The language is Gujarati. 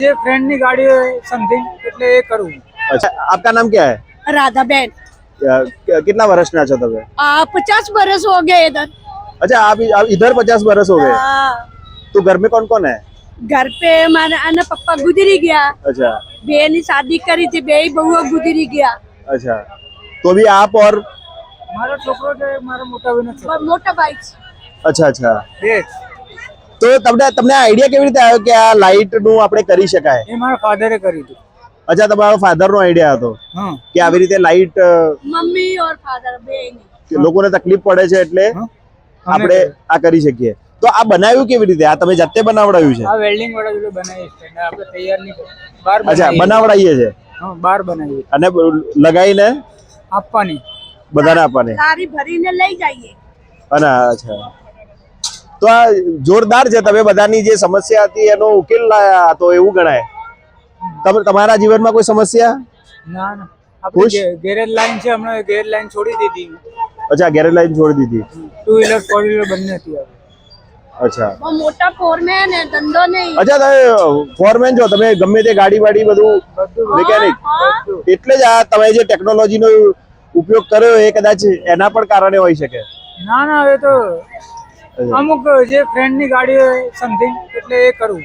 ये फ्रेंड ની ગાડી समथिंग એટલે એ કરું। अच्छा, आपका नाम क्या है? राधा बहन। कितना वर्षना છો તમે? 50 बरस हो गए इधर। अच्छा, आप इधर 50 बरस हो गए। तो घर में कौन कौन है? घर पे हमारा आना पप्पा गुजरी गया। अच्छा बहन ने शादी करी थी, बेई बहुआ गुजरी गया। अच्छा, तो अभी आप और મારો છોકરો છે, મારો મોટા ભાઈનો છોકરો। मोटा भाई अच्छा अच्छा, યસ, તો તમને તમને આઈડિયા કેવી રીતે આવ્યો કે આ લાઇટ નું આપણે કરી શકાય? એ મારા ફાધરે કરી હતી। અચ્છા, તમારો ફાધર નો આઈડિયા હતો હા, કે આવી રીતે લાઇટ मम्मी और फादर बहन। લોકોને તકલીફ પડે છે એટલે આપણે આ કરી શકીએ। તો આ બનાવ્યું કેવી રીતે? આ તમે જાતે બનાવડાવ્યું છે? આ વેલ્ડિંગ વાળા જોડે બનાવી છે ને આપણે તૈયાર નહીં કરી, બહાર અચ્છા, બનાવડાવીએ છે હા, બહાર બનાવીએ અને લગાવીને આપવાની। બધાને આપવાની। लारी भरी ने ले जाइए। અને અચ્છા, તો આ જોરદાર છે। તમે બધાની જે સમસ્યા હતી એનો ઉકેલ લાયા, તો એવું ગણાય। તમારા જીવનમાં કોઈ સમસ્યા? ના ના, આપણે ગેરેજ લાઈન છે, હમણાં ગેરેજ લાઈન છોડી દીધી। અચ્છા, ગેરેજ લાઈન છોડી દીધી। 2 વ્હીલર 4 વ્હીલર બંને હતી હવે। અચ્છા वो मोटा फोरमैन है, धंधो नहीं। અચ્છા, તમે ફોરમેન છો, તમે ગમે તે ગાડી વાડી બધું મિકેનિક, એટલે જ આ તમે જે ટેકનોલોજીનો ઉપયોગ કર્યો એ કદાચ એના પણ કારણે હોઈ શકે। ના ના, એ તો અમુક જે ફ્રેન્ડ ની ગાડી સમથિંગ એટલે એ કરું।